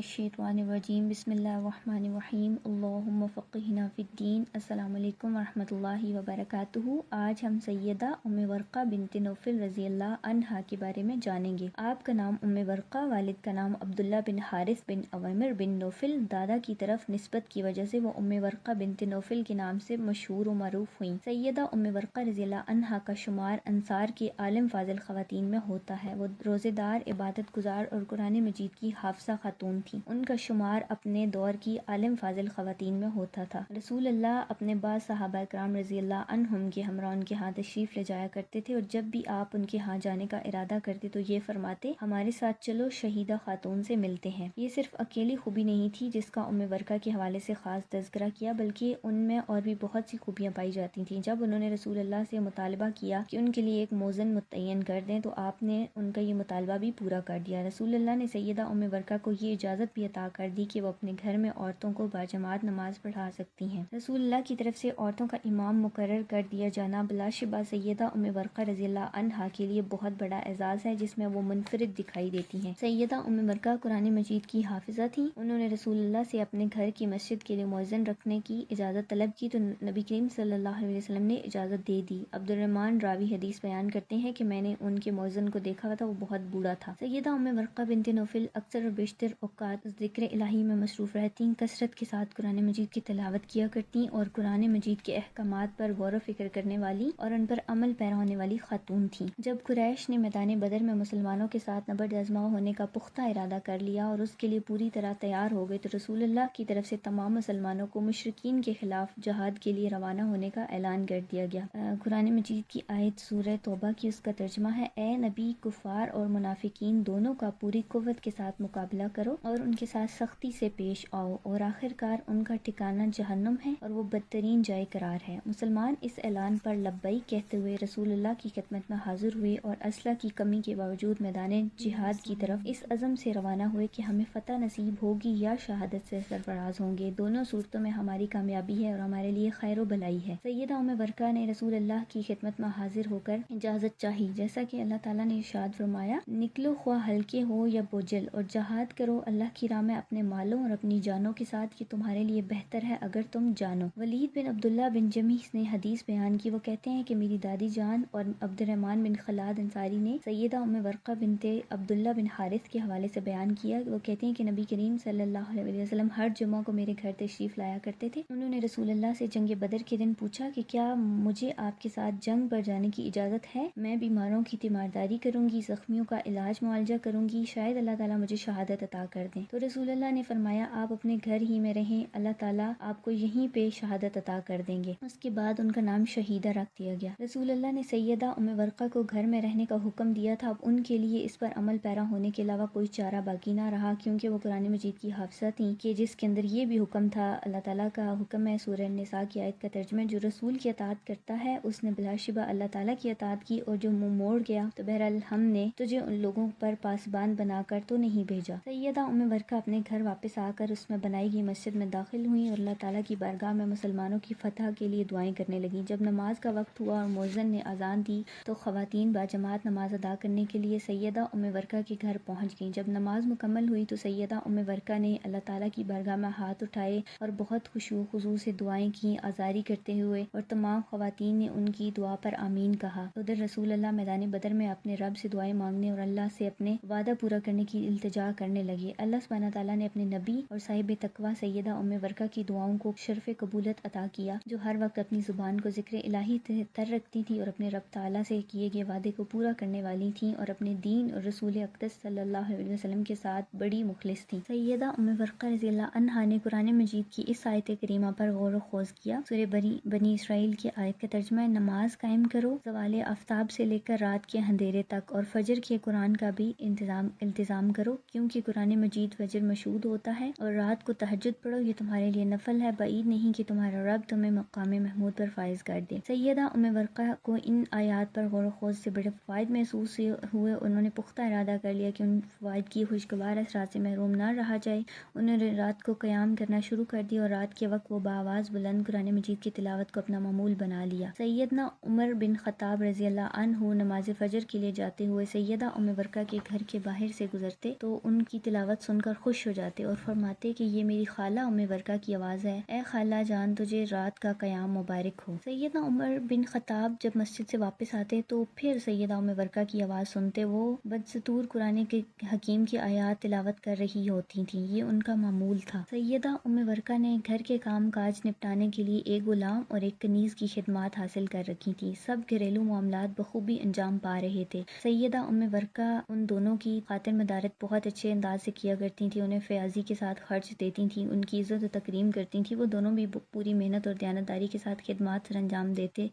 الشیطان الرجیم بسم اللہ الرحمن الرحیم اللہم فقہنا فی الدین۔ السلام علیکم ورحمۃ اللہ وبرکاتہ۔ آج ہم سیدہ ام ورقہ بنت نوفل رضی اللہ عنہا کے بارے میں جانیں گے۔ آپ کا نام ام ورقہ، والد کا نام عبداللہ بن حارث بن عویمر بن نوفل، دادا کی طرف نسبت کی وجہ سے وہ ام ورقہ بنت نوفل کے نام سے مشہور و معروف ہوئیں۔ سیدہ ام ورقہ رضی اللہ عنہا کا شمار انصار کے عالم فاضل خواتین میں ہوتا ہے۔ وہ روزے دار، عبادت گزار اور قرآن مجید کی حافظہ خاتون تھی۔ ان کا شمار اپنے دور کی عالم فاضل خواتین میں ہوتا تھا۔ رسول اللہ اپنے بعض صحابہ کرام رضی اللہ عنہم کے ہمراہ ان کے ہاں تشریف لے جایا کرتے تھے، اور جب بھی آپ ان کے ہاں جانے کا ارادہ کرتے تو یہ فرماتے، ہمارے ساتھ چلو، شہیدہ خاتون سے ملتے ہیں۔ یہ صرف اکیلی خوبی نہیں تھی جس کا ام ورقہ کے حوالے سے خاص تذکرہ کیا، بلکہ ان میں اور بھی بہت سی خوبیاں پائی جاتی تھیں۔ جب انہوں نے رسول اللہ سے مطالبہ کیا کہ ان کے لیے ایک مؤذن متعین کر دیں تو آپ نے ان کا یہ مطالبہ بھی پورا کر دیا۔ رسول اللہ نے سیدہ ام ورقہ کو یہ اجازت بھی عطا کر دی کہ وہ اپنے گھر میں عورتوں کو باجماعت نماز پڑھا سکتی ہیں۔ رسول اللہ کی طرف سے عورتوں کا امام مقرر کر دیا جانا بلا شبہ سیدہ ام ورقہ رضی اللہ عنہا کے لیے بہت بڑا اعزاز ہے، جس میں وہ منفرد دکھائی دیتی ہیں۔ سیدہ ام ورقہ قرآن مجید کی حافظہ تھیں۔ انہوں نے رسول اللہ سے اپنے گھر کی مسجد کے لیے مؤذن رکھنے کی اجازت طلب کی تو نبی کریم صلی اللہ علیہ وسلم نے اجازت دے دی۔ عبد الرحمن راوی حدیث بیان کرتے ہیں کہ میں نے ان کے مؤذن کو دیکھا تھا، وہ بہت بوڑھا تھا۔ سیدہ ام ورقہ بنت نوفل اکثر اور بیشتر اوقات ذکر الہی میں مصروف رہتیں، کثرت کے ساتھ قرآن مجید کی تلاوت کیا کرتیں اور قرآن مجید کے احکامات پر غور و فکر کرنے والی اور ان پر عمل پیرا ہونے والی خاتون تھیں۔ جب قریش نے میدان بدر میں مسلمانوں کے ساتھ نبرد آزما ہونے کا پختہ ارادہ کر لیا اور اس کے لیے پوری طرح تیار ہو گئے تو رسول اللہ کی طرف سے تمام مسلمانوں کو مشرکین کے خلاف جہاد کے لیے روانہ ہونے کا اعلان کر دیا گیا۔ قرآن مجید کی آیت سورہ توبہ کی اس کا ترجمہ ہے، اے نبی، کفار اور منافقین دونوں کا پوری قوت کے ساتھ مقابلہ کرو اور ان کے ساتھ سختی سے پیش آؤ، اور آخر کار ان کا ٹھکانہ جہنم ہے اور وہ بدترین جائے قرار ہے۔ مسلمان اس اعلان پر لبیک کہتے ہوئے رسول اللہ کی خدمت میں حاضر ہوئے اور اسلحہ کی کمی کے باوجود میدان جہاد کی طرف اس عزم سے روانہ ہوئے کہ ہمیں فتح نصیب ہوگی یا شہادت سے سرفراز ہوں گے۔ دونوں صورتوں میں ہماری کامیابی ہے اور ہمارے لیے خیر و بھلائی ہے۔ سیدہ ام ورقہ نے رسول اللہ کی خدمت میں حاضر ہو کر اجازت چاہی، جیسا کہ اللہ تعالیٰ نے ارشاد فرمایا، نکلو خواہ ہلکے ہو یا بوجھل، اور جہاد کرو اللہ کی راہ میں اپنے مالوں اور اپنی جانوں کے ساتھ، یہ تمہارے لیے بہتر ہے اگر تم جانو۔ ولید بن عبداللہ بن جمیح نے حدیث بیان کی، وہ کہتے ہیں کہ میری دادی جان اور عبد الرحمن بن خلاد انصاری نے سیدہ ام ورقہ بنت عبداللہ بن حارث کے حوالے سے بیان کیا۔ وہ کہتے ہیں کہ نبی کریم صلی اللہ علیہ وسلم ہر جمعہ کو میرے گھر تشریف لایا کرتے تھے۔ انہوں نے رسول اللہ سے جنگ بدر کے دن پوچھا کہ کیا مجھے آپ کے ساتھ جنگ پر جانے کی اجازت ہے؟ میں بیماروں کی تیمارداری کروں گی، زخمیوں کا علاج معالجہ کروں گی، شاید اللہ تعالیٰ مجھے شہادت عطا کر دیں۔ تو رسول اللہ نے فرمایا، آپ اپنے گھر ہی میں رہیں، اللہ تعالیٰ آپ کو یہیں پہ شہادت عطا کر دیں گے۔ اس کے بعد ان کا نام شہیدہ رکھ دیا گیا۔ رسول اللہ نے سیدہ ام ورقہ کو گھر میں رہنے کا حکم دیا تھا۔ اب ان کے لیے اس پر عمل پیرا ہونے کے علاوہ کوئی چارہ باقی نہ رہا، کیونکہ وہ قرآن مجید کی حافظہ تھیں، کہ جس کے اندر یہ بھی حکم تھا، اللہ تعالیٰ کا حکم ہے، سورہ النساء کی آیت کا ترجمہ، جو رسول کی اطاعت کرتا ہے اس نے بلا شبہ اللہ تعالیٰ کی اطاعت کی، اور جو منہ موڑ گیا تو بہرحال ہم نے تجھے ان لوگوں پر پاسبان بنا کر تو نہیں بھیجا۔ سیدہ ام ورقہ اپنے گھر واپس آ کر اس میں بنائی گئی مسجد میں داخل ہوئیں اور اللہ تعالیٰ کی بارگاہ میں مسلمانوں کی فتح کے لیے دعائیں کرنے لگیں۔ جب نماز کا وقت ہوا اور مؤذن نے اذان دی تو خواتین باجماعت نماز ادا کرنے کے لیے سیدہ ام ورقہ کے گھر پہنچ گئیں۔ جب نماز مکمل ہوئی تو سیدہ ام ورقہ نے اللہ تعالیٰ کی بارگاہ میں ہاتھ اٹھائے اور بہت خشوع و خضوع سے دعائیں کیں، آزاری کرتے ہوئے، اور تمام خواتین نے ان کی دعا پر آمین کہا۔ ادھر رسول اللہ میدان بدر میں اپنے رب سے دعائیں مانگنے اور اللہ سے اپنے وعدہ پورا کرنے کی التجا کرنے لگے۔ اللہ سبحانہ تعالیٰ نے اپنے نبی اور صاحب تقویٰ سیدہ ام ورقہ کی دعاؤں کو شرف قبولیت عطا کیا، جو ہر وقت اپنی زبان کو ذکر الہی تر رکھتی تھی اور اپنے رب تعالیٰ سے کیے گئے وعدے کو پورا کرنے والی تھیں، اور اپنے دین اور رسول اقدس صلی اللہ علیہ وسلم کے ساتھ بڑی مخلص تھیں۔ سیدہ ام ورقہ رضی اللہ عنہا نے قرآن مجید کی اس آیت کریمہ پر غور و خوض کیا۔ سورہ بنی اسرائیل کی آیت کا ترجمہ ہے، نماز قائم کرو زوال آفتاب سے لے کر رات کے اندھیرے تک، اور فجر کے قرآن کا بھی التزام کرو، کیونکہ قرآن مجید فجر مشہود ہوتا ہے، اور رات کو تہجد پڑھو، یہ تمہارے لیے نفل ہے، بعید نہیں کہ تمہارا رب تمہیں مقام محمود پر فائز کر دے۔ سیدہ ام ورقہ کو ان آیات پر غور و خوض سے بڑے فوائد محسوس ہوئے۔ انہوں نے پختہ ارادہ کر لیا کہ ان فوائد کی خوشگوار اثرات سے محروم نہ رہا جائے۔ انہوں نے رات کو قیام کرنا شروع کر دیا اور رات کے وقت وہ بآواز بلند قرآن مجید کی تلاوت کو اپنا معمول بنا لیا۔ سیدنا عمر بن خطاب رضی اللہ عنہ نماز فجر کے لیے جاتے ہوئے سیدہ ام ورقہ کے گھر کے باہر سے گزرتے تو ان کی تلاوت سن سن کر خوش ہو جاتے اور فرماتے کہ یہ میری خالہ ام ورقہ کی آواز ہے، اے خالہ جان تجھے رات کا قیام مبارک ہو۔ سیدنا عمر بن خطاب جب مسجد سے واپس آتے تو پھر سیدہ ام ورقہ کی آواز سنتے، وہ بدستور قرآن کے حکیم کی آیات تلاوت کر رہی ہوتی تھیں، یہ ان کا معمول تھا۔ سیدہ ام ورقہ نے گھر کے کام کاج نپٹانے کے لیے ایک غلام اور ایک کنیز کی خدمات حاصل کر رکھی تھی، سب گھریلو معاملات بخوبی انجام پا رہے تھے۔ سیدہ ام ورقہ ان دونوں کی خاطر مدارت بہت اچھے انداز سے کیا کرتی تھیں، انہیں فیاضی کے ساتھ خرچ دیتی تھیں، ان کی عزت و تکریم کرتی تھیں، وہ دونوں بھی پوری محنت اور دیانتداری کے ساتھ خدمات سر انجام دیتے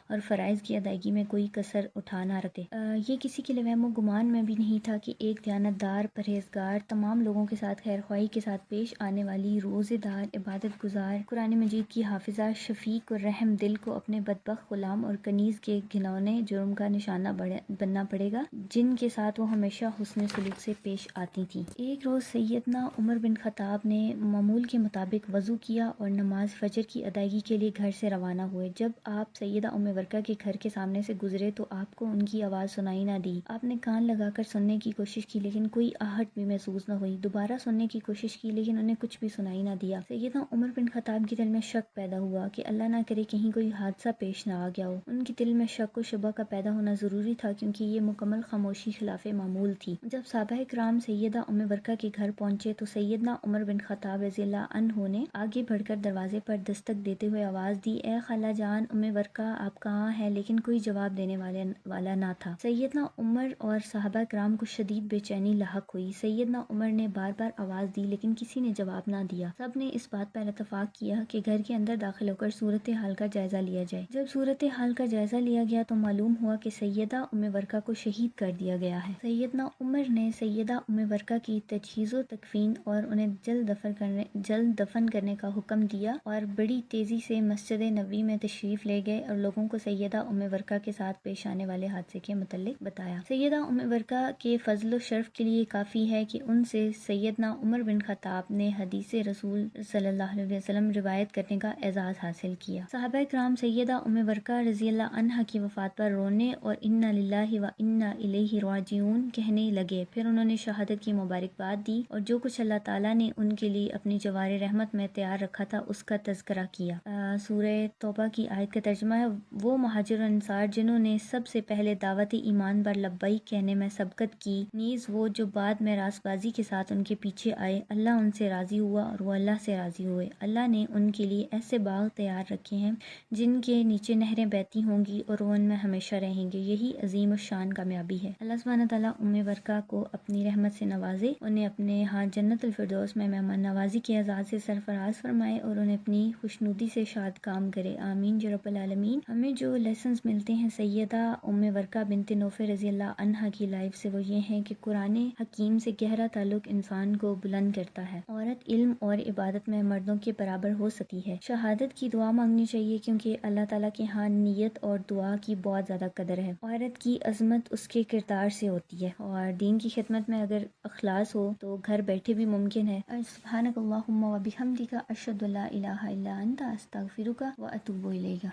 اور فرائض کی ادائیگی میں کوئی کسر اٹھا نہ رکھتے۔ یہ کسی کے وہم و گمان میں بھی نہیں تھا کہ ایک دیانتدار، پرہیزگار، تمام لوگوں کے ساتھ خیر خواہی کے ساتھ پیش آنے والی، روزے دار، عبادت گزار، قرآن مجید کی حافظہ، شفیق اور رحم دل کو اپنے بدبخت غلام اور کنیز کے گھنونے جرم کا نشانہ بننا پڑے گا، جن کے ساتھ وہ ہمیشہ حسن سلوک سے پیش آتی تھیں۔ ایک روز سیدنا عمر بن خطاب نے معمول کے مطابق وضو کیا اور نماز فجر کی ادائیگی کے لیے گھر سے روانہ ہوئے۔ جب آپ سیدہ ام ورقہ کے گھر کے سامنے سے گزرے تو آپ کو ان کی آواز سنائی نہ دی۔ آپ نے کان لگا کر سننے کی کوشش کی لیکن کوئی آہٹ بھی محسوس نہ ہوئی۔ دوبارہ سننے کی کوشش کی لیکن انہیں کچھ بھی سنائی نہ دیا۔ سیدنا عمر بن خطاب کے دل میں شک پیدا ہوا کہ اللہ نہ کرے کہیں کوئی حادثہ پیش نہ آ گیا ہو۔ ان کے دل میں شک و شبہ کا پیدا ہونا ضروری تھا کیونکہ یہ مکمل خاموشی خلاف معمول تھی۔ جب صحابہ کرام سیدہ ام ورقہ کے گھر پہنچے تو سیدنا عمر بن خطاب رضی اللہ عنہ نے آگے بڑھ کر دروازے پر دستک دیتے ہوئے آواز دی، اے خالہ جان ام ورقہ آپ کہاں ہیں؟ لیکن کوئی جواب دینے والا نہ تھا۔ سیدنا عمر اور صحابہ کرام کو شدید بے چینی لاحق ہوئی۔ سیدنا عمر نے بار بار آواز دی لیکن کسی نے جواب نہ دیا۔ سب نے اس بات پر اتفاق کیا کہ گھر کے اندر داخل ہو کر صورتحال کا جائزہ لیا جائے۔ جب صورتحال کا جائزہ لیا گیا تو معلوم ہوا کہ سیدہ ام ورقہ کو شہید کر دیا گیا ہے۔ سیدنا عمر نے سیدہ ام ورقہ کی تجہیز و تکفین اور انہیں جلد دفن کرنے کا حکم دیا اور بڑی تیزی سے مسجد نبوی میں تشریف لے گئے اور لوگوں کو سیدہ ام ورقہ کے ساتھ پیش آنے والے حادثے کے متعلق بتایا۔ سیدہ ام ورقہ کے فضل و شرف کے لیے کافی ہے کہ ان سے سیدنا عمر بن خطاب نے حدیث رسول صلی اللہ علیہ وسلم روایت کرنے کا اعزاز حاصل کیا۔ صحابہ کرام سیدہ ام ورقہ رضی اللہ عنہا کی وفات پر رونے اور انا للہ و انا الیہ راجعون کہنے لگے، پھر انہوں نے شہادت کی مبارکباد دی اور جو کچھ اللہ تعالیٰ نے ان کے لیے اپنی جوار رحمت میں تیار رکھا تھا اس کا تذکرہ کیا۔ سورہ توبہ کی آیت کا ترجمہ ہے، وہ مہاجر و انصار جنہوں نے سب سے پہلے دعوت ایمان پر لبیک کہنے میں سبقت کی، نیز وہ جو بعد میں راست بازی کے ساتھ ان کے پیچھے آئے، اللہ ان سے راضی ہوا اور وہ اللہ سے راضی ہوئے۔ اللہ نے ان کے لیے ایسے باغ تیار رکھے ہیں جن کے نیچے نہریں بہتی ہوں گی اور وہ ان میں ہمیشہ رہیں گے، یہی عظیم الشان کامیابی ہے۔ اللہ سبحانہ تعالیٰ ام ورقہ کو اپنی رحمت سے نوازے، انہیں اپنے ہاں جنت الفردوس میں مہمان نوازی کے اعزاز سے سرفراز فرمائے اور انہیں اپنی خوشنودی سے شاد کام کرے، آمین یا رب العالمین۔ ہمیں جو لیسنز ملتے ہیں سیدہ ام ورقہ بنت نوفل رضی اللہ عنہا کی لائف سے وہ یہ ہیں کہ قرآن حکیم سے گہرا تعلق انسان کو بلند کرتا ہے۔ عورت علم اور عبادت میں مردوں کے برابر ہو سکتی ہے۔ شہادت کی دعا مانگنی چاہیے کیونکہ اللہ تعالیٰ کے ہاں نیت اور دعا کی بہت زیادہ قدر ہے۔ عورت کی عظمت اس کے کردار سے ہوتی ہے اور دین کی خدمت میں اگر اخلاص ہو تو گھر بیٹھے بھی ممکن ہے۔ سبحانک اللہم و بحمدک اشہد ان لا الہ الا انت استغفرک و اتوب الیک۔